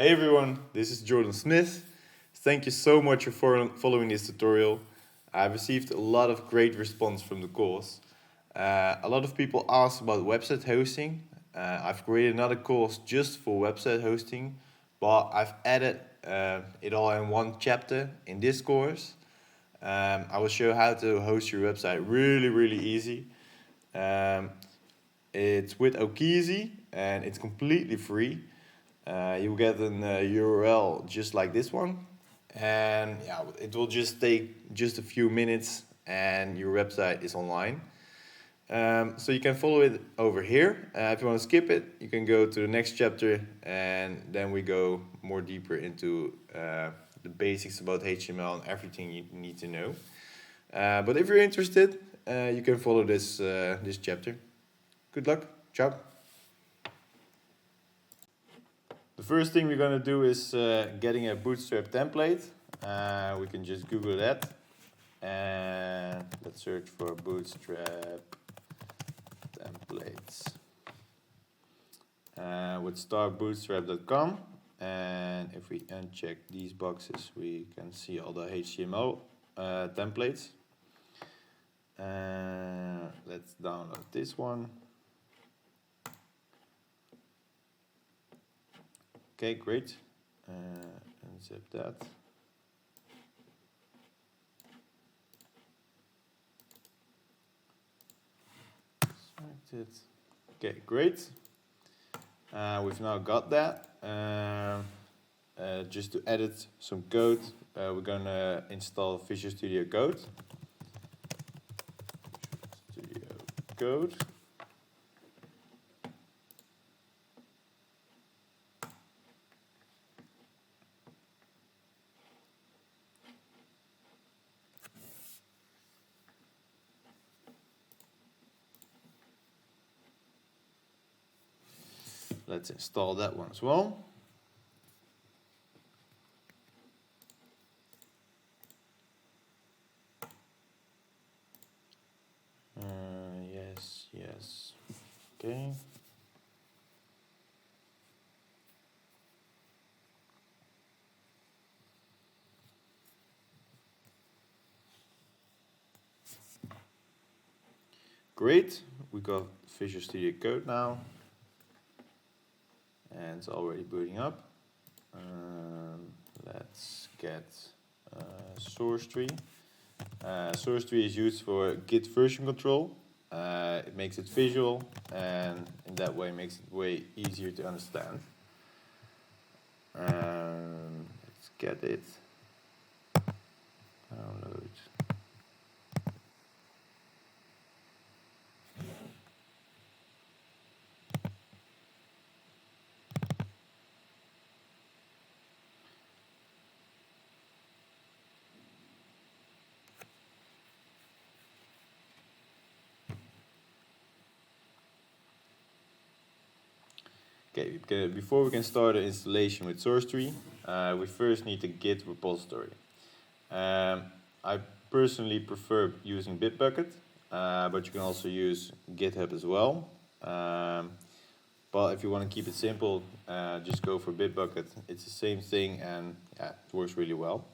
Hey everyone, this is Jordan Smith. Thank you so much for following this tutorial. I've received a lot of great response from the course. A lot of people ask about website hosting. I've created another course just for website hosting, but I've added it all in one chapter in this course. I will show how to host your website really easy. It's with Okeezy and it's completely free. You'll get an URL just like this one, and yeah, it will just take just a few minutes and your website is online. So you can follow it over here. If you want to skip it, you can go to the next chapter, and then we go more deeper into the basics about HTML and everything you need to know. But if you're interested, you can follow this chapter. Good luck. Ciao. The first thing we're going to do is getting a Bootstrap template. We can just Google that, and let's search for Bootstrap templates. With startbootstrap.com, and if we uncheck these boxes, we can see all the HTML templates. Let's download this one. Okay, great. Unzip that. Select it. Okay, great. We've now got that. Just to edit some code, we're gonna install Visual Studio Code. Let's install that one as well. Yes. Okay. Great. We got Visual Studio Code now. And it's already booting up. Let's get source tree. Source tree is used for Git version control. It makes it visual, and in that way makes it way easier to understand. Let's get it. Download. Okay, before we can start the installation with SourceTree, we first need a Git repository. I personally prefer using Bitbucket, but you can also use GitHub as well. But if you want to keep it simple, just go for Bitbucket. It's the same thing, and yeah, it works really well.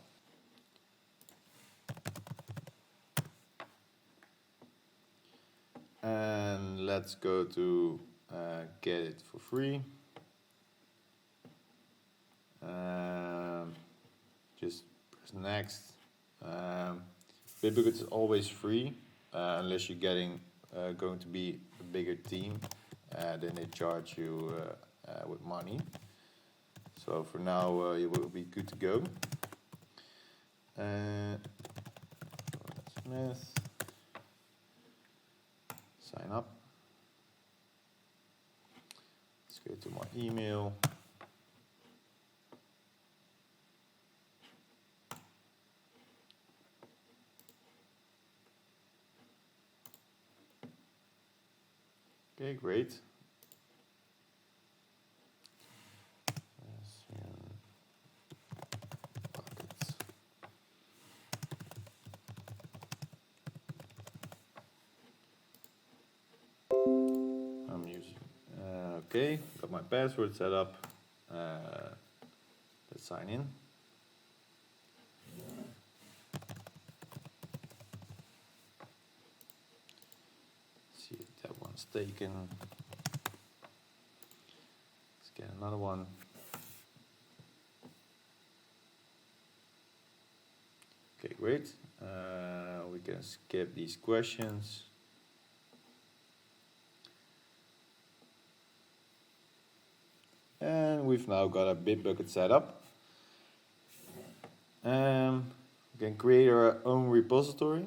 And let's go to get it for free. Just press next. Bitbucket is always free unless you're going to be a bigger team. Then they charge you with money. So for now, you will be good to go. Smith. Sign up. Let's go to my email. Okay, great. I'm using. Okay, got my password set up. Let's sign in. See if that one's taken. Let's get another one. Okay, great. We can skip these questions. And we've now got a Bitbucket set up. We can create our own repository.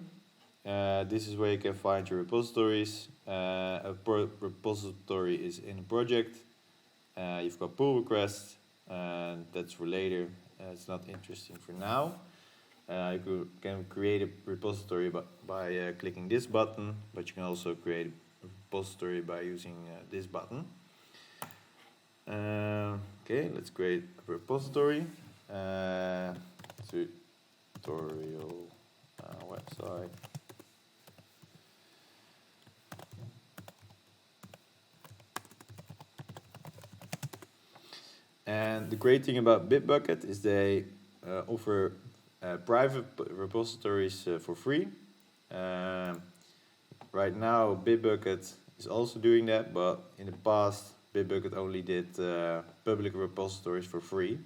This is where you can find your repositories. A repository is in a project. You've got pull requests, and that's for later. It's not interesting for now. You can create a repository by clicking this button, but you can also create a repository by using this button. Okay, let's create a repository. Tutorial website. And the great thing about Bitbucket is they offer private repositories for free. Right now, Bitbucket is also doing that, but in the past, Bitbucket only did public repositories for free.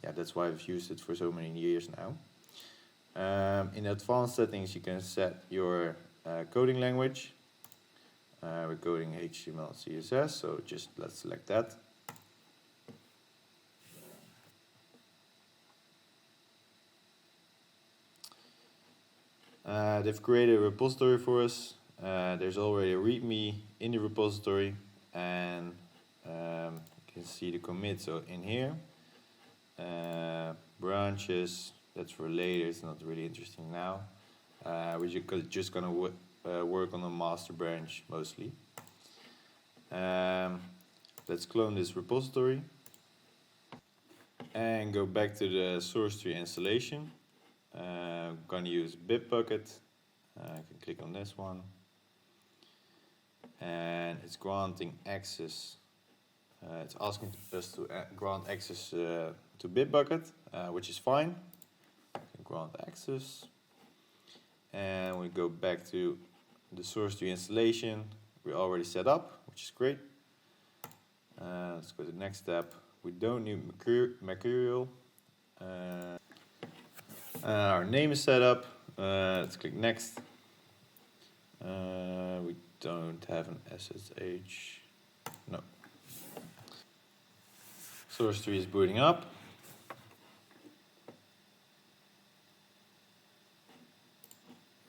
Yeah, that's why I've used it for so many years now. In advanced settings, you can set your coding language. We're coding HTML CSS, so just let's select that. They've created a repository for us. There's already a README in the repository, and you can see the commit. So in here, branches, that's for later, it's not really interesting now. We're just gonna work on the master branch mostly. Let's clone this repository and go back to the source tree installation. I'm gonna use Bitbucket. I can click on this one, and it's granting access. It's asking us to grant access to Bitbucket, which is fine. I can grant access, and we go back to the source tree installation. We're already set up, which is great. Let's go to the next step. We don't need material. Our name is set up. Let's click next. We don't have an SSH. No. Source tree is booting up.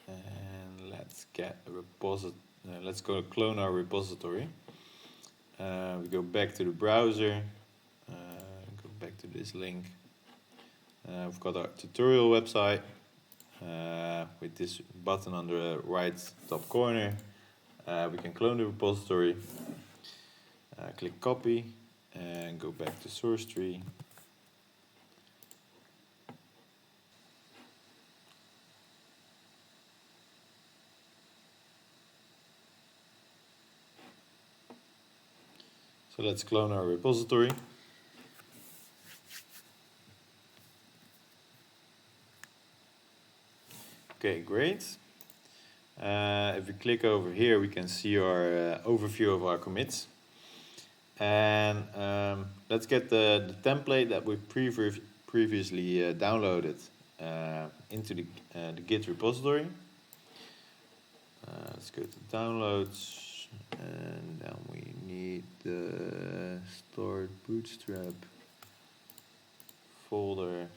And let's get a repository. Let's go clone our repository. We go back to the browser. Go back to this link. We've got our tutorial website with this button on the right top corner. We can clone the repository. Click copy and go back to source tree. So let's clone our repository. Okay, great. If we click over here, we can see our overview of our commits. And let's get the template that we previously downloaded into the Git repository. Let's go to downloads, and then we need the stored Bootstrap folder.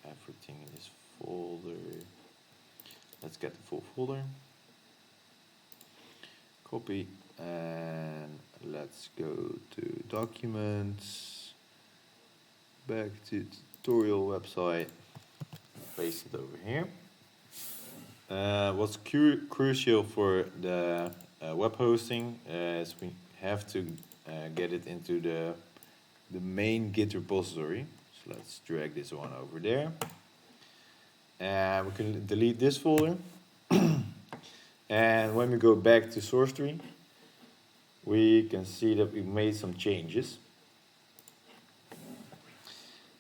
Everything in this folder. Let's get the full folder. Copy, and let's go to documents, back to tutorial website, paste it over here. What's crucial for the web hosting is we have to get it into the main Git repository. So let's drag this one over there. And we can delete this folder. And when we go back to source tree, we can see that we made some changes.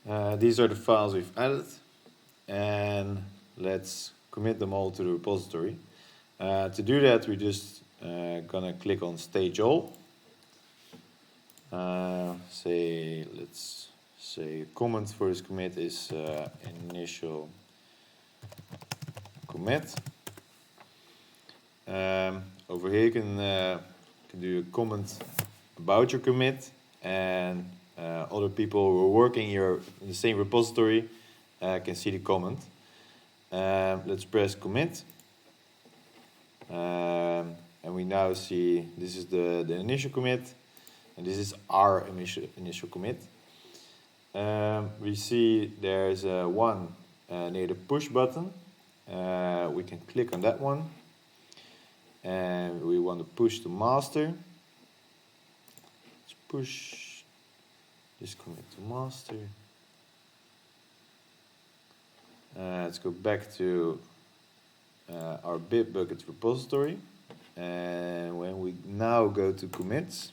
These are the files we've added, and let's commit them all to the repository. To do that, we just gonna click on Stage All. Let's say comment for this commit is initial commit. Over here you can do a comment about your commit, and other people who are working here in the same repository can see the comment. Let's press commit, and we now see this is the initial commit, and this is our initial commit. We see there's one near the push button. We can click on that one, and we want to push to master. Let's push this commit to master. Let's go back to our Bitbucket repository, and when we now go to commits,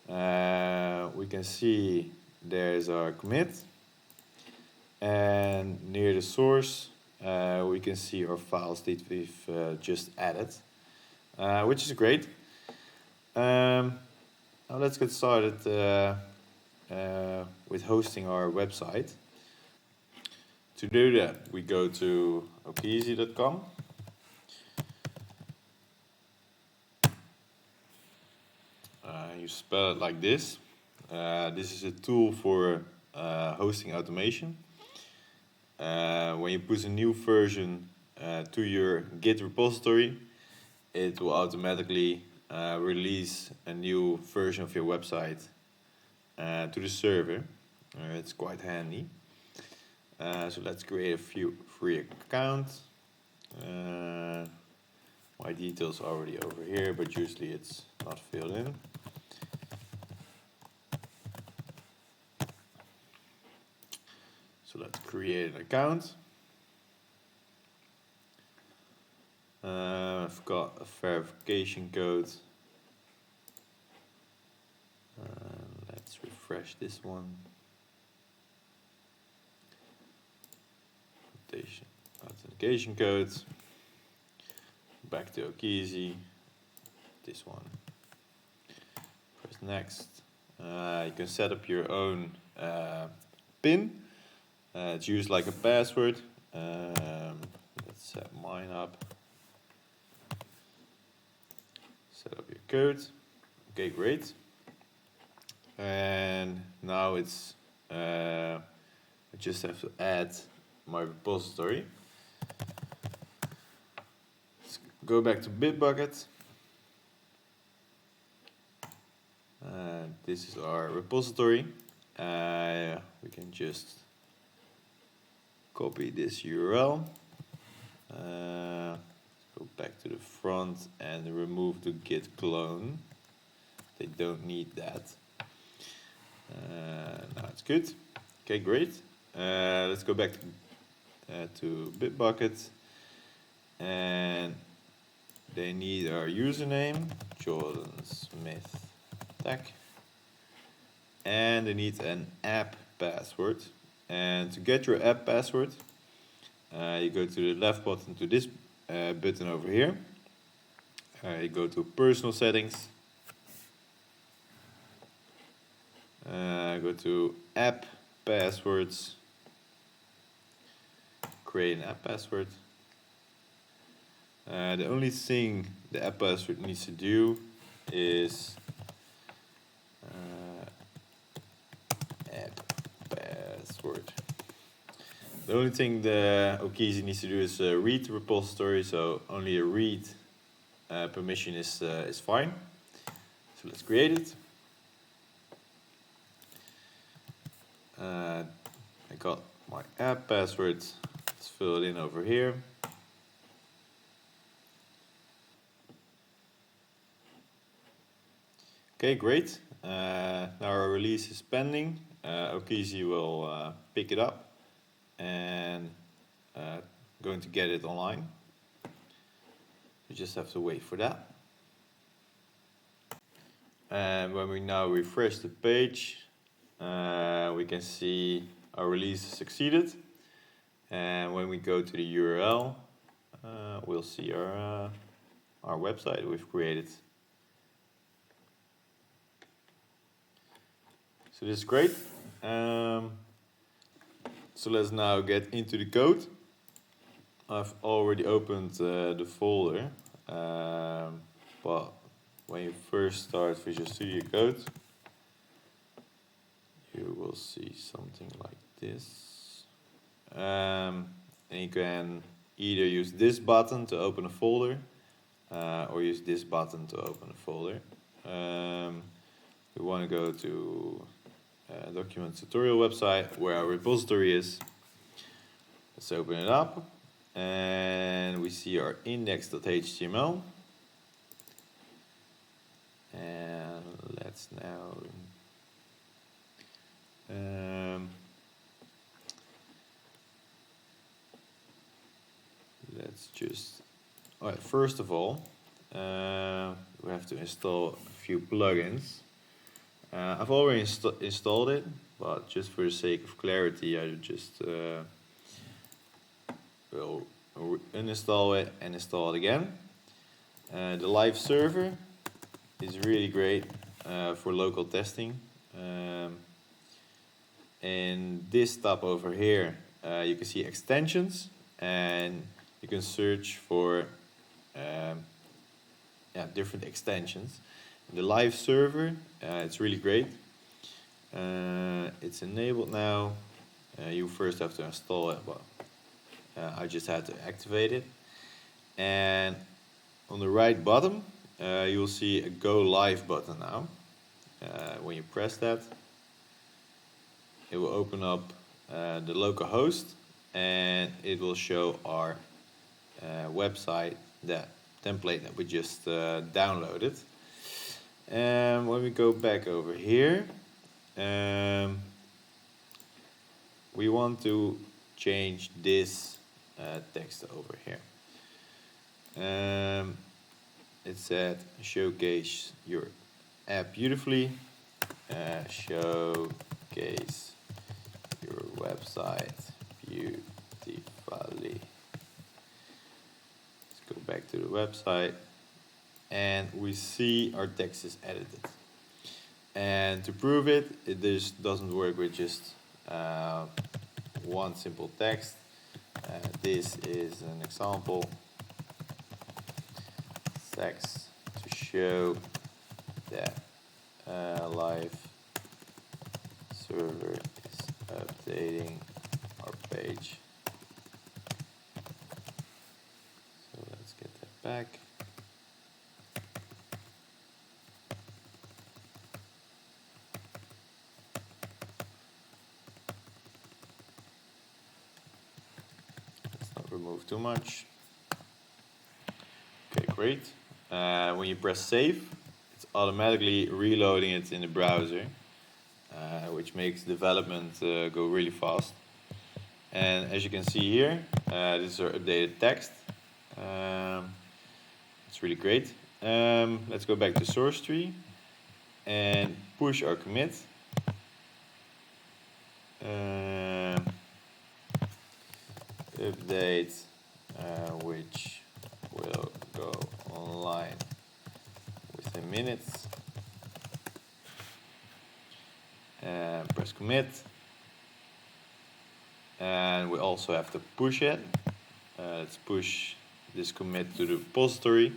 we can see there's our commit, and near the source we can see our files that we've just added, which is great. Now let's get started with hosting our website. To do that, we go to okeezy.com. You spell it like this. This is a tool for hosting automation. When you put a new version to your Git repository, it will automatically release a new version of your website to the server. It's quite handy. So let's create a free account. My details are already over here, but usually it's not filled in. So let's create an account. I've got a verification code. Let's refresh this one. Authentication code. Back to Okeezy. This one. Press next. You can set up your own PIN. It's used like a password. Let's set mine up. Set up your code. Okay, great. And now it's I just have to add my repository. Let's go back to Bitbucket. This is our repository. We can just copy this URL. Go back to the front and remove the git clone. They don't need that. Now it's good. Okay, great. Let's go back to Bitbucket, and they need our username, Jordan Smith Tech, and they need an app password. And to get your app password, you go to the left button to this button over here. You go to personal settings, go to app passwords, create an app password. The only thing the app password needs to do is app password. The only thing the Okeezy needs to do is read the repository, so only a read permission is fine. So let's create it. I got my app password. Let's fill it in over here. Okay, great. Now our release is pending. Okeezy will pick it up and going to get it online. You just have to wait for that. And when we now refresh the page, we can see our release succeeded. And when we go to the URL, we'll see our website we've created. So this is great. So let's now get into the code. I've already opened the folder, but when you first start Visual Studio Code, you will see something like this. And you can either use this button to open a folder, or use this button to open a folder. We want to go to document tutorial website where our repository is. Let's open it up, and we see our index.html. And let's now let's just, alright, first of all, we have to install a few plugins. I've already installed it, but just for the sake of clarity, I just will uninstall it and install it again. The live server is really great for local testing. In this tab over here, you can see extensions, and you can search for different extensions. The live server, it's really great. It's enabled now. You first have to install it, but I just had to activate it. And on the right bottom, you'll see a Go Live button now. When you press that, it will open up the local host, and it will show our website, that template that we just downloaded. And when we go back over here, we want to change this text over here. It said showcase your app beautifully, showcase your website beautifully. Let's go back to the website, and we see our text is edited. And to prove it, it just doesn't work with just one simple text. This is an example text to show that live server is updating our page. So let's get that back. Let's not remove too much. Okay, great. When you press save, it's automatically reloading it in the browser, which makes development go really fast. And as you can see here, this is our updated text. It's really great. Let's go back to source tree and push our commit. Update, which will go online within minutes. Press commit. And we also have to push it. Let's push this commit to the repository.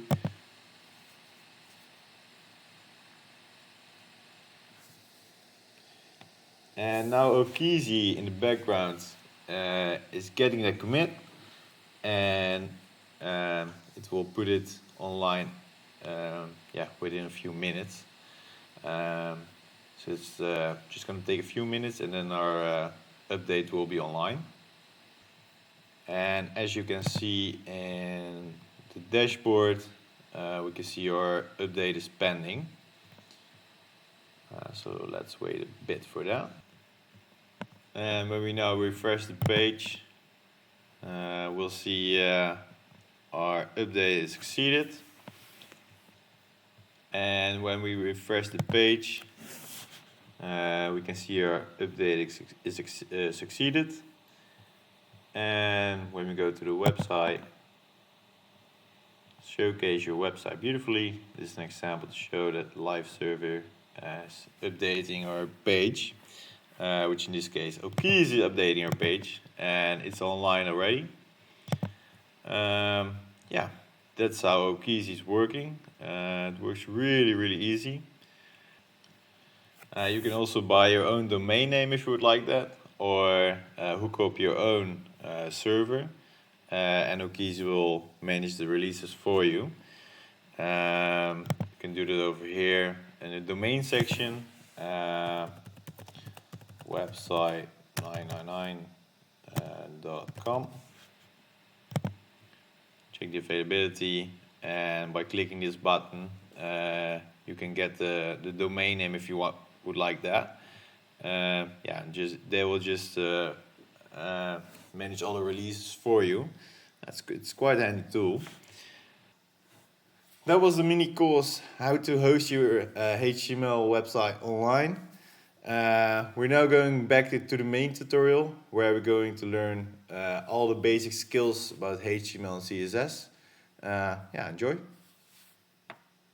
And now Okizi in the background is getting the commit, and it will put it online within a few minutes. So it's just going to take a few minutes, and then our update will be online. And as you can see in the dashboard, we can see our update is pending. So let's wait a bit for that. And when we now refresh the page, we'll see our update is succeeded. And when we refresh the page, We can see our update is succeeded. And when we go to the website, showcase your website beautifully. This is an example to show that the live server is updating our page, which in this case Okeys is updating our page, and it's online already. Yeah, that's how Okeys is working. It works really easy. You can also buy your own domain name if you would like that, or hook up your own server, and Okeys will manage the releases for you. You can do that over here in the domain section, website 999.com. Check the availability, and by clicking this button, you can get the domain name if you would like that. Yeah, they will just manage all the releases for you. It's quite a handy tool. That was the mini course how to host your HTML website online. We're now going back to the main tutorial where we're going to learn all the basic skills about HTML and CSS. Yeah, enjoy.